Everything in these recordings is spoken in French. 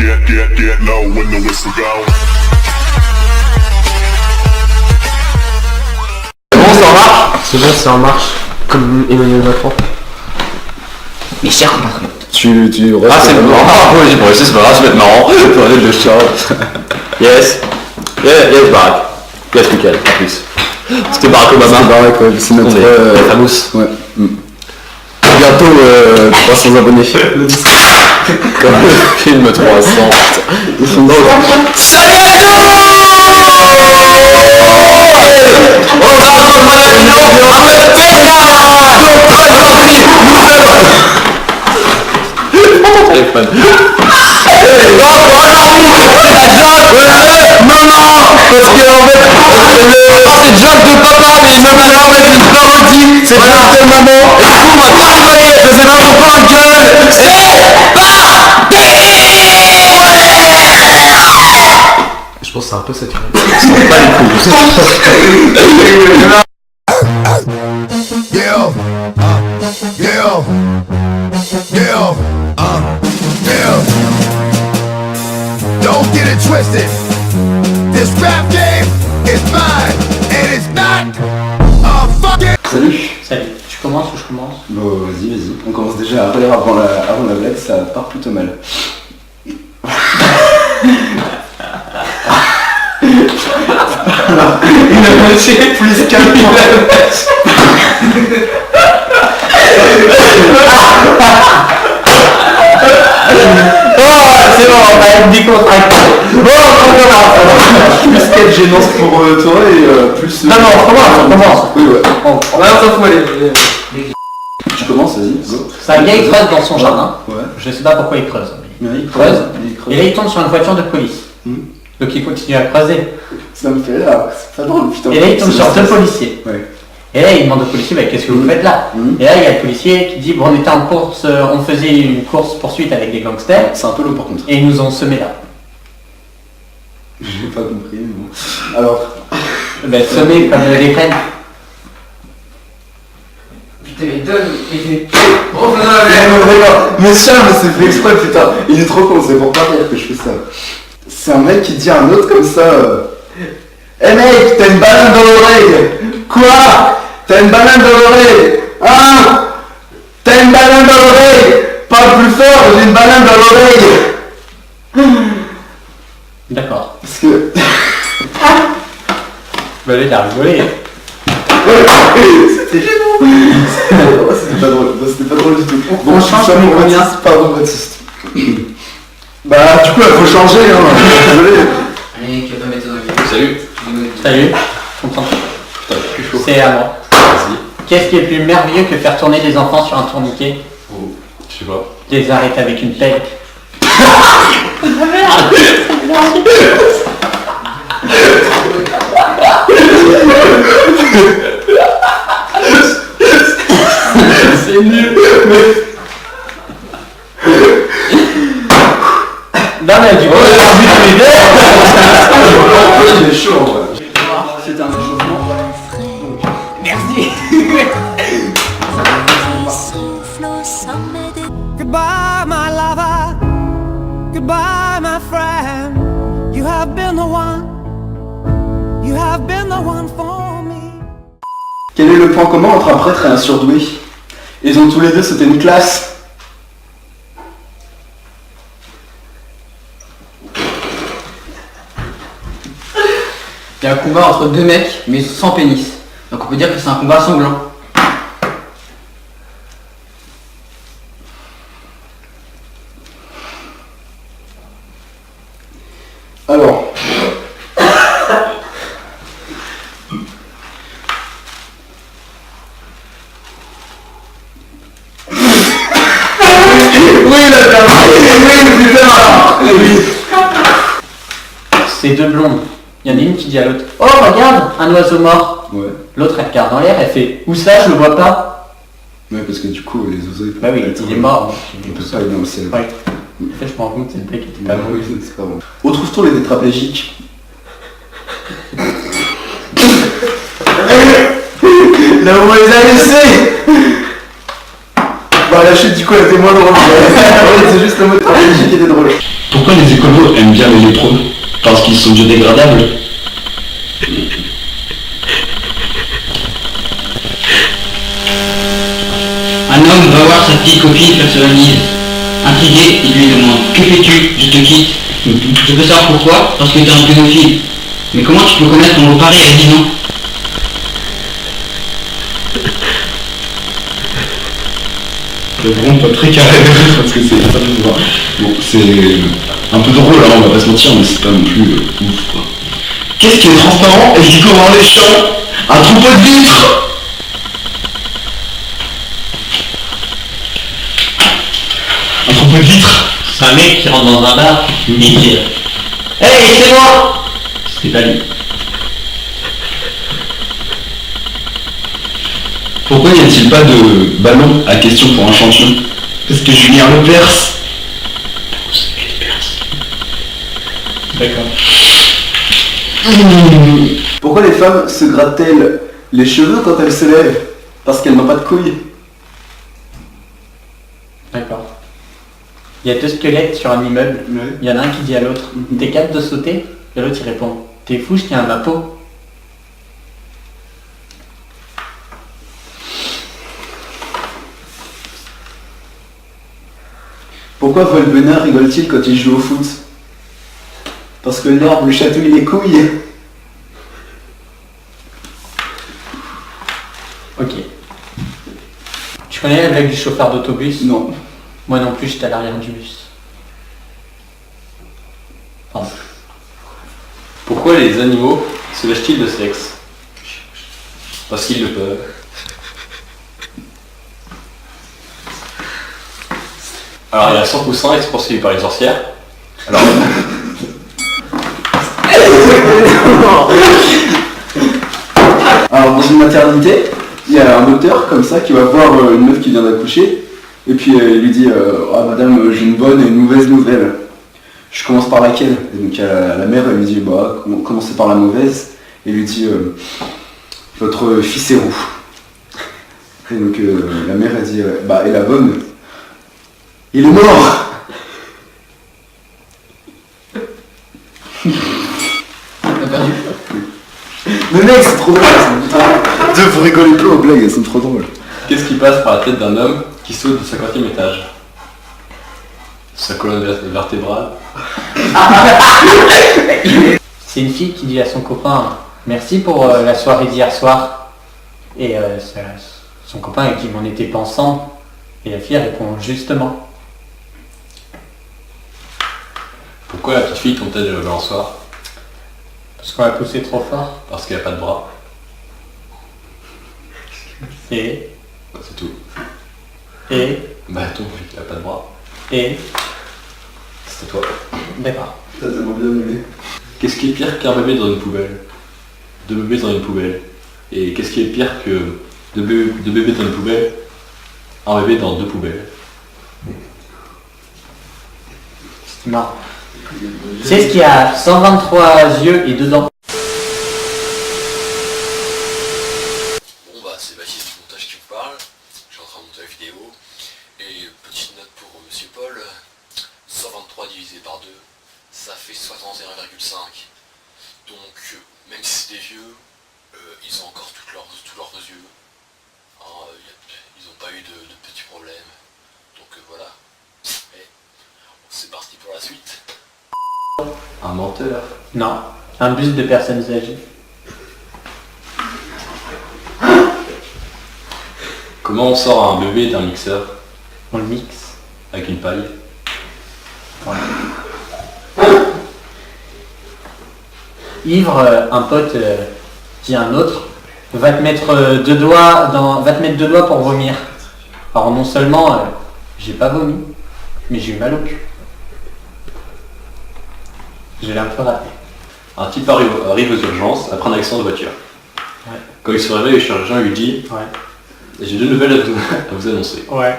get low when the whistle go. Bon, ça en marche. C'est bon, c'est en marche. Comme Emmanuel Macron. Mes chers compatriotes. Tu Ah, c'est marrant. Ah, oui, bon, c'est pas grave, ça va être marrant. Pour aller de chat. Yes. Yes, Barack. Yes, Michael, en plus. C'était Barack Obama. C'est Barack, ouais. C'est notre famous. Ouais. Bientôt 300 abonnés. Comme le film 300. Ils sont drôles. Salut à téléphone. Parce que en fait c'est job de papa mais il me l'a en fait une parodie, c'est job de maman et du coup on va pas rigoler, ça c'est vraiment pas un gueule. Je pense que c'est un peu saturé. Pas les couilles. Yeah, yeah, yeah, yeah. Don't get it twisted. This rap game is mine, and it's not a fucking. Salut. Salut, tu commences ou je commence? Bon, vas-y. On commence déjà à relire avant la blague, ça part plutôt mal. Il a moitié plus qu'un C'est bon, on va être décontracté. Bon, on commence. Plus sketch gênance pour toi et plus... Non, on commence. Oui, ouais. On va s'en foutre, allez. Tu commences, vas-y, go. C'est un gars qui creuse dans son jardin. Ouais. Je sais pas pourquoi il creuse. Ouais, il creuse. creuse. Et là il tombe sur une voiture de police. Donc il continue à creuser. Ça me fait rire, c'est pas drôle, putain. Et là il tombe sur deux policiers. Ouais. Et là il demande au policier, bah, qu'est-ce que vous faites là? Et là il y a le policier qui dit, bon, on était en course, on faisait une course poursuite avec des gangsters. C'est un peu long par contre. Et ils nous ont semé là. J'ai pas compris, mais bon. Alors... Bah, semé comme les graines. Putain, mais donne. Mais ça, mais c'est fait exprès, putain. Il est trop con, c'est pour pas rire que je fais ça. C'est un mec qui dit à un autre comme ça. Eh mec, t'as une banane dans l'oreille. Quoi? T'as une banane dans l'oreille. Hein? T'as une banane dans l'oreille. Parle plus fort, j'ai une banane dans l'oreille. D'accord. Parce que... Bah là il a rigolé. C'était gênant. C'était pas drôle. C'était pas drôle du tout. Bon, On change mon pour combien? Baptiste, pardon Baptiste. Bah du coup, il faut changer, hein. Désolé. Allez, qui va pas mettre dans la vidéo. Salut. Salut. Comprends. Putain, plus chaud. C'est à moi. Vas-y. Qu'est-ce qui est plus merveilleux que faire tourner des enfants sur un tourniquet? Oh, je sais pas. Les arrêter avec une pelle. C'est nul. Non mais du coup, Il est chaud en vrai. C'est un échauffement. merci. Goodbye, my lover. Goodbye, my friend. You have been the one. You have been the one for me. Quel est le point commun entre un prêtre et un surdoué? Ils ont tous les deux sauté une classe. Il y a un combat entre deux mecs, mais sans pénis. Donc on peut dire que c'est un combat sanglant. Alors. C'est deux blondes. Il y en a une qui dit à l'autre, oh regarde, un oiseau mort. Ouais. L'autre elle regarde dans l'air, elle fait, où ça, je le vois pas. Ouais, parce que du coup, les oiseaux... Bah oui, il est mort. On peut pas aller dans le ciel. Ouais. En fait je me rends compte que cette blague était pas Ah bonne. oui, c'est pas bon. Où trouve-t-on les tétraplégiques? Là où on les a laissés. Bah la chute du coup elle était moins drôle. Ouais, c'est juste le mot tétraplégique qui était drôle. Pourquoi les écolos aiment bien les lépreux? Parce qu'ils sont biodégradables. Un homme va voir sa petite copine faire sur la mise. Intrigué, il lui demande: que fais-tu? Je te quitte. Je veux savoir pourquoi, parce que t'es un pédophile. Mais comment tu peux connaître mon beau-père à 10 ans? C'est vraiment pas très carré parce que c'est pas très droit. Bon, c'est un peu drôle, hein, on va pas se mentir, mais c'est pas non plus ouf quoi. Qu'est-ce qui est transparent et qui court dans les champs? Un troupeau de vitres! Un troupeau de vitres? C'est un mec qui rentre dans un bar et il dit hey, c'est moi! C'était pas lui. Pourquoi n'y a-t-il pas de ballon à question pour un champion? Parce que Julien Lepers. D'accord. Pourquoi les femmes se grattent-elles les cheveux quand elles se lèvent? Parce qu'elles n'ont pas de couilles. D'accord. Il y a deux squelettes sur un immeuble. Ouais. Il y en a un qui dit à l'autre t'es capable de sauter? Et l'autre il répond t'es fou, je tiens à ma peau. Pourquoi Volbenin rigole-t-il quand il joue au foot? Parce que l'herbe lui chatouille les couilles. Ok. Tu connais la blague du chauffeur d'autobus? Non. Moi non plus, j'étais à l'arrière du bus. Pardon. Pourquoi les animaux se lèchent-ils de sexe? Parce qu'ils le peuvent. Alors il y a 100 poussins et c'est poursuivi par une sorcière. Alors... Alors dans une maternité, il y a un docteur comme ça qui va voir une meuf qui vient d'accoucher et puis il lui dit ah madame, j'ai une bonne et une mauvaise nouvelle. Je commence par laquelle? Et donc la mère elle lui dit bah commencez par la mauvaise et lui dit votre fils est roux. Et donc la mère elle dit bah et la bonne? Il est mort. T'as perdu. Mais mec c'est trop drôle ça. Vous rigolez plus aux blagues, elles sont trop drôles. Qu'est-ce qui passe par la tête d'un homme qui saute du 50e étage? Sa colonne vertébrale. C'est une fille qui dit à son copain merci pour la soirée d'hier soir. Et son copain elle dit on n'était pas ensemble. Et la fille répond justement. Pourquoi la petite fille tombe-t-elle de la balançoire? Parce qu'on l'a poussé trop fort. Parce qu'elle n'a pas de bras. Et C'est tout. Bah ton fils il n'a pas de bras. Et C'est à toi. d'accord. T'as tellement bien aimé. Qu'est-ce qui est pire qu'un bébé dans une poubelle? Deux bébés dans une poubelle. Et qu'est-ce qui est pire que deux bébés dans une poubelle? Un bébé dans deux poubelles. C'est marrant. Tu sais ce qu'il y a 123 yeux et 2 dents? Bon bah c'est Baptiste du montage qui vous parle, je suis en train de monter la vidéo, et petite note pour Monsieur Paul, 123 divisé par 2, ça fait 61,5, donc même si c'est des vieux, ils ont encore tous leurs yeux, hein, ils n'ont pas eu de petits problèmes, donc voilà, et c'est parti pour la suite. Un menteur. Non. Un bus de personnes âgées. Comment on sort un bébé d'un mixeur? On le mixe. Avec une paille. Ivre, un pote dit à un autre va te mettre deux doigts pour vomir. Alors non seulement j'ai pas vomi, mais j'ai eu mal au cul. Je l'ai un peu raté. Un type arrive aux urgences après un accident de voiture. Ouais. Quand il se réveille, le chirurgien lui dit Ouais. j'ai deux nouvelles à vous annoncer. Ouais.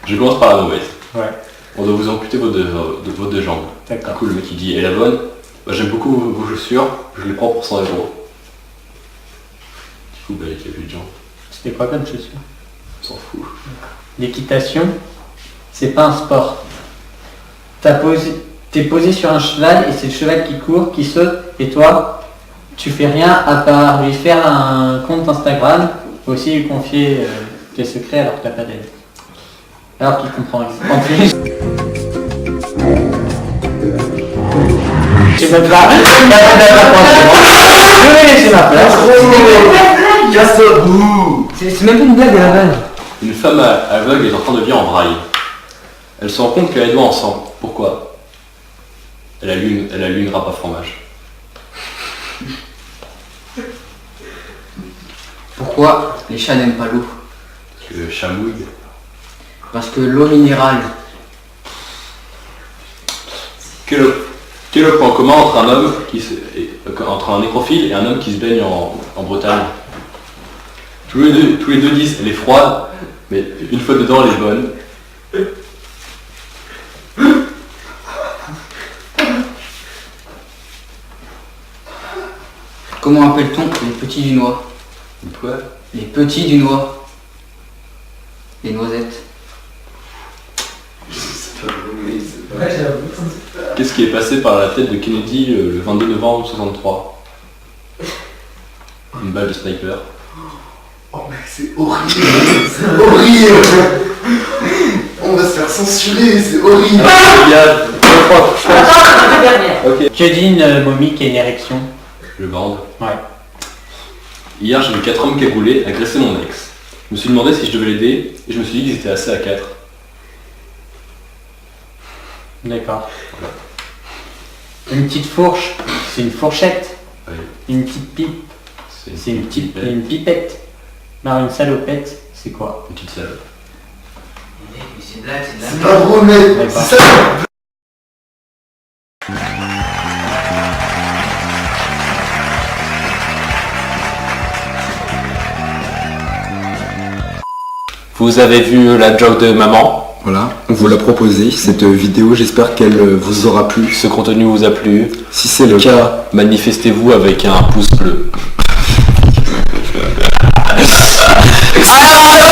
Je commence par la mauvaise. Ouais. On doit vous amputer vos deux jambes. D'accord. Du coup, le mec il dit et la bonne? Bah, j'aime beaucoup vos chaussures, je les prends pour 100 €. Du coup, bah, il n'y a plus de jambes. C'était quoi comme chaussure? On s'en fout. L'équitation, c'est pas un sport. Ta t'es posé sur un cheval et c'est le cheval qui court, qui saute, et toi, tu fais rien à part lui faire un compte Instagram, aussi lui confier tes secrets alors que t'as pas d'aide. Alors qu'il comprend en plus. Je me pas. Je vais laisser ma place. C'est même pas une blague à la base. Une femme aveugle est en train de lire en braille. Elle se rend compte qu'elle a les doigts en sang. Pourquoi? Elle a lu une râpe à fromage. Pourquoi les chats n'aiment pas l'eau? Parce que le chat mouille. Parce que l'eau minérale. Quel est le point commun entre entre un nécrophile et un homme qui se baigne en Bretagne? Tous les deux disent elle est froide, mais une fois dedans elle est bonne. Comment appelle-t-on les petits du noix? Quoi? Les petits du noix. Les noisettes. Qu'est-ce qui est passé par la tête de Kennedy le 22 novembre 1963? Une balle de sniper. Oh mec, c'est horrible. C'est horrible. On va se faire censurer, c'est horrible. Ok. Que dit une momie qui a une érection? Je bande. Ouais. Hier j'ai vu 4 hommes cagoulés agresser mon ex. Je me suis demandé si je devais l'aider et je me suis dit qu'ils étaient assez à 4. D'accord. Une petite fourche, c'est une fourchette. Oui. Une petite pipe, c'est une pipette. Alors une salopette, c'est quoi? Une petite salope. C'est une blague, c'est C'est pas drôle mec, D'accord. c'est ça. Vous avez vu la joke de maman? Voilà, on vous l'a proposé, cette vidéo, j'espère qu'elle vous aura plu. Ce contenu vous a plu? Si c'est le cas, Manifestez-vous avec un pouce bleu. Ah